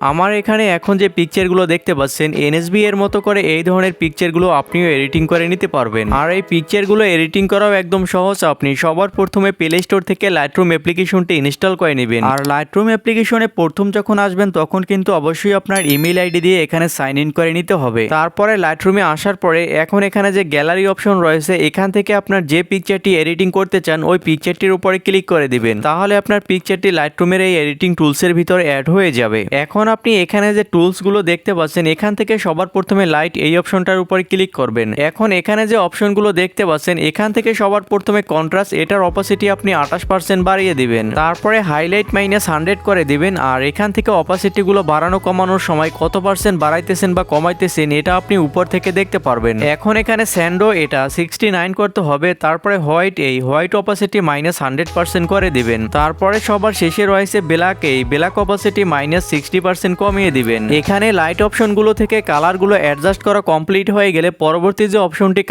আমার এখানে এখন যে পিকচারগুলো দেখতে পাচ্ছেন এনএসবি এর মতো করে এই ধরনের পিকচারগুলো আপনিও এডিটিং করে নিতে পারবেন। আর এই পিকচারগুলো এডিটিং করাও একদম সহজ। আপনি সবার প্রথমে প্লে স্টোর থেকে লাইটরুম অ্যাপ্লিকেশনটি ইনস্টল করে নেবেন। আর লাইটরুম অ্যাপ্লিকেশনে প্রথম যখন আসবেন তখন কিন্তু অবশ্যই আপনার ইমেল আইডি দিয়ে এখানে সাইন ইন করে নিতে হবে। তারপরে লাইটরুমে আসার পরে এখন এখানে যে গ্যালারি অপশন রয়েছে এখান থেকে আপনার যে পিকচারটি এডিটিং করতে চান ওই পিকচারটির উপরে ক্লিক করে দিবেন। তাহলে আপনার পিকচারটি লাইটরুমের এই এডিটিং টুলসের ভিতরে অ্যাড হয়ে যাবে। এখন আপনি এখানে যে টুলসগুলো দেখতে পাচ্ছেন এখান থেকে সবার প্রথমে লাইট এই অপশনটার উপরে ক্লিক করবেন। এখন এখানে যে অপশনগুলো দেখতে পাচ্ছেন এখান থেকে সবার প্রথমে কন্ট্রাস্ট এটার অপাসিটি আপনি 28% বাড়িয়ে দিবেন। তারপরে হাইলাইট -100 করে দিবেন। আর এখান থেকে অপাসিটি গুলো বাড়ানো কমানোর সময় কত পার্সেন্ট বাড়াইতেছেন বা কমাইতেছেন এটা আপনি উপর থেকে দেখতে পারবেন। এখন এখানে স্যান্ডো এটা 69 করতে হবে। তারপরে হোয়াইট অপাসিটি -100% করে দিবেন। তারপরে সবার শেষে রয়েছে ব্ল্যাক অপাসিটি -60% কমিয়ে দিবেন। এখানে লাইট অপশনগুলো থেকে কালারগুলো অ্যাডজাস্ট করা কমপ্লিট হয়ে গেলে পরবর্তী যে অপশনটি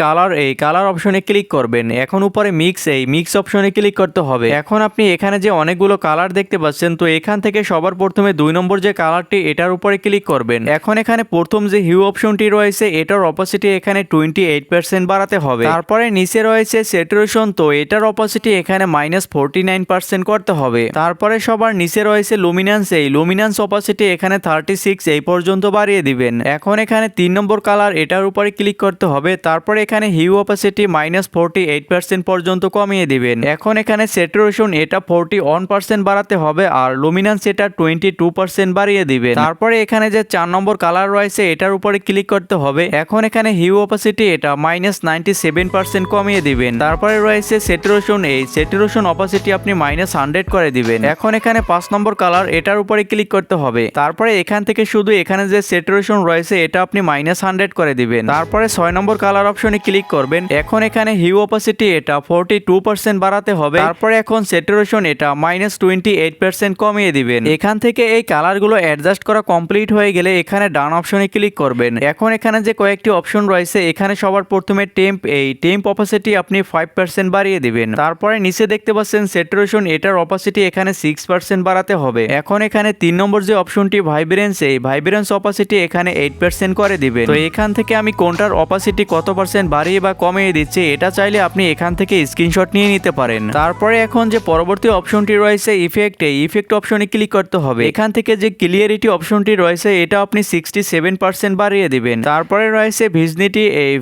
কালার অপশনে ক্লিক করবেন। এখন উপরে মিক্স অপশনে ক্লিক করতে হবে। এখন আপনি এখানে যে অনেকগুলো কালার দেখতে পাচ্ছেন তো এখান থেকে সবার প্রথমে 2 নম্বর যে কালারটি এটার উপরে ক্লিক করবেন। এখন এখানে প্রথম যে হিউ অপশনটি রয়েছে এটার অপাসিটি এখানে 28% বাড়াতে হবে। তারপরে নিচে রয়েছে স্যাচুরেশন তো এটার অপাসিটি এখানে -49% করতে হবে। তারপরে সবার নিচে রয়েছে লুমিনান্স অপাসিটি এখানে 36 এই পর্যন্ত বাড়িয়ে দিবেন। এখন এখানে 3 নম্বর কালার এটার উপরে ক্লিক করতে হবে। তারপরে এখানে হিউ অপাসিটি -48% পর্যন্ত কমিয়ে দিবেন। এখন এখানে স্যাচুরেশন এটা 41% বাড়াতে হবে আর লুমিনান্স এটা 22% বাড়িয়ে দিবেন। তারপরে এখানে যে 4 নম্বর কালার রয়েছে এটার উপরে ক্লিক করতে হবে। এখন এখানে হিউ অপাসিটি এটা -97% কমিয়ে দিবেন। তারপরে রয়েছে স্যাচুরেশন অপাসিটি আপনি -100 করে দিবেন। এখন এখানে 5 নম্বর কালার এটার উপরে ক্লিক করতে হবে। তারপরে এখান থেকে শুধু এখানে যে স্যাচুরেশন রয়েছে এটা আপনি -100 করে দিবেন। তারপরে 6 নম্বর কালার অপশনে ক্লিক করবেন। এখন এখানে হিউ অপাসিটি এটা 42% বাড়াতে হবে। তারপরে এখন স্যাচুরেশন এটা -28% কমিয়ে দিবেন। এখান থেকে এই কালারগুলো অ্যাডজাস্ট করা কমপ্লিট হয়ে গেলে এখানে ডান অপশনে ক্লিক করবেন। এখন এখানে যে কয়েকটি অপশন রয়েছে এখানে সবার প্রথমে টেম্প অপাসিটি আপনি 5% বাড়িয়ে দিবেন। তারপরে নিচে দেখতে পাচ্ছেন স্যাচুরেশন এটার অপাসিটি এখানে 6% বাড়াতে হবে। এখন এখানে 3 নম্বর যে অপশনটি ভাইব্রেন্স অপাসিটি এখানে 8% করে দিবেন। তো এখান থেকে আমি কোনটার অপাসিটি কত পার্সেন্ট বাড়িয়ে বা কমিয়ে দিচ্ছি এটা চাইলে আপনি এখান থেকে স্ক্রিনশট নিয়ে নিতে পারেন। তারপরে এখন যে পরবর্তী অপশনটি রয়েছে ইফেক্ট অপশনে ক্লিক করতে হবে। এখান থেকে যে ক্লিয়ারিটি অপশনটি রয়েছে এটা আপনি 67% বাড়িয়ে দিবেন। তারপরে রয়েছে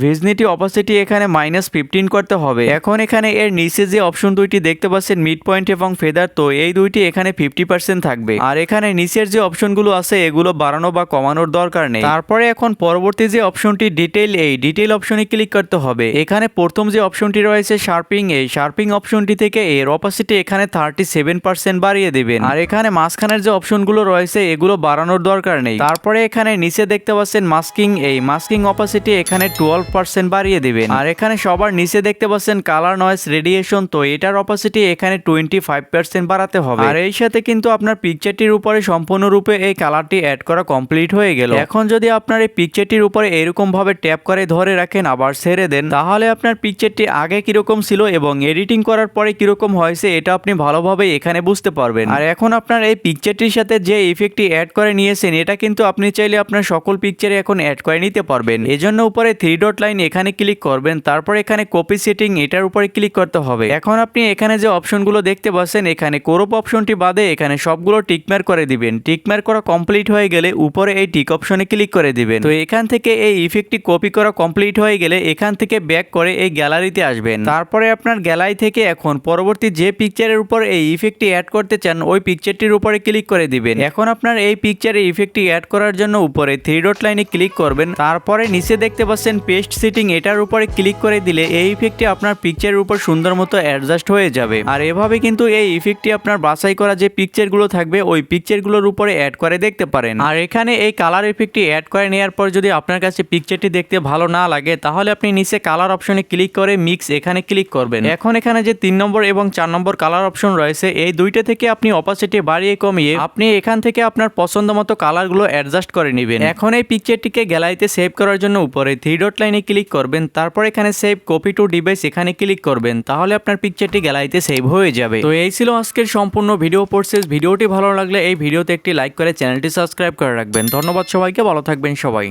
ভিজনিটি অপাসিটি এখানে -15 করতে হবে। এখন এখানে এর নিচে যে অপশন দুইটি দেখতে পাচ্ছেন মিড পয়েন্ট এবং ফেদার তো এই দুইটি এখানে 50% থাকবে। আর এখানে নিচের যে অপশনগুলো আছে এগুলো বাড়ানো বা কমানোর দরকার নেই। তারপরে এখন পরবর্তী যে অপশনটি ডিটেইল অপশনে ক্লিক করতে হবে। এখানে প্রথম যে অপশনটি রয়েছে শার্পিং অপশনটি থেকে এর অপাসিটি এখানে 37% বাড়িয়ে দিবেন। আর এখানে মাঝখানের যে অপশনগুলো রয়েছে এগুলো বাড়ানোর দরকার নেই। তারপরে এখানে নিচে দেখতে পাচ্ছেন মাস্কিং অপাসিটি এখানে 12% বাড়িয়ে দিবেন। আর এখানে সবার নিচে দেখতে পাচ্ছেন কালার নয়েজ রেডিয়েশন তো এটার অপাসিটি এখানে 25% বাড়াতে হবে। আর এই সাথে কিন্তু আপনার পিকচারটির উপরে সম্পূর্ণরূপে এই কালারটি অ্যাড করা কমপ্লিট হয়ে গেল। এখন যদি আপনার এই পিকচারটির উপরে এরকম ভাবে ট্যাপ করে ধরে রাখেন আবার ছেড়ে দেন তাহলে আপনার পিকচারটি আগে কিরকম ছিল এবং এডিটিং করার পরে কিরকম হয়েছে এটা আপনি ভালোভাবে এখানে বুঝতে পারবেন। আর এখন আপনার এই পিকচারটির সাথে যে ইফেক্টটি অ্যাড করে নিয়েছেন এটা কিন্তু আপনি চাইলে আপনার সকল পিকচারে এখন অ্যাড করে নিতে পারবেন। এজন্য উপরে 3 ডট লাইন এখানে ক্লিক করবেন। তারপর এখানে কপি সেটিং এটার উপরে ক্লিক করতে হবে। এখন আপনি এখানে যে অপশনগুলো দেখতে পাচ্ছেন এখানে ক্রপ অপশনটি বাদে এখানে সবগুলো টিকমার্ক করে দিবেন। টিকমার্ক করা কমপ্লিট হয়ে গেলে উপরে এই টিক অপশনে ক্লিক করে দিবেন। তো এখান থেকে এই ইফেক্টটি কপি করা কমপ্লিট হয়ে গেলে এখান থেকে ব্যাক করে এই গ্যালারিতে আসবেন। তারপরে আপনার গ্যালারি থেকে এখন পরবর্তী যে পিকচারের উপর এই ইফেক্টটি অ্যাড করতে চান ওই পিকচারটির উপরে ক্লিক করে দিবেন। এখন আপনার এই পিকচারে ইফেক্টটি অ্যাড করার জন্য উপরে 3 ডট লাইনে ক্লিক করবেন। তারপরে নিচে দেখতে পাচ্ছেন পেস্ট সেটিং এটার উপরে ক্লিক করে দিলে এই ইফেক্টটি আপনার পিকচারের উপর সুন্দর মতো অ্যাডজাস্ট হয়ে যাবে। আর এভাবে কিন্তু এই ইফেক্টটি আপনার বাছাই করা যে পিকচারগুলো থাকবে ওই পিকচারগুলোর উপরে অ্যাড করে দেখতে পারেন। আর এখানে এই কালার ইফেক্টটি অ্যাড করে নেওয়ার পর যদি আপনার কাছে পিকচারটি দেখতে ভালো না লাগে তাহলে আপনি নিচে কালার অপশনে ক্লিক করে মিক্স এখানে ক্লিক করবেন। এখন এখানে যে 3 নম্বর এবং 4 নম্বর কালার অপশন রয়েছে এই দুইটা থেকে আপনি অপাসিটি বাড়িয়ে কমিয়ে আপনি এখান থেকে আপনার পছন্দ মতো কালারগুলো অ্যাডজাস্ট করে নেবেন। এখন এই পিকচারটিকে গ্যালারিতে সেভ করার জন্য উপরে 3 ডট লাইনে ক্লিক করবেন। তারপর এখানে সেভ কপি টু ডিভাইস এখানে ক্লিক করবেন। তাহলে আপনার পিকচারটি গ্যালারিতে সেভ হয়ে যাবে। তো এই ছিল আজকের সম্পূর্ণ ভিডিও প্রসেস। ভিডিওটি ভালো লাগলে এই ভিডিওতে একটি লাইক করে চ্যানেলটি সাবস্ক্রাইব করে রাখবেন। ধন্যবাদ সবাইকে, ভালো থাকবেন সবাই।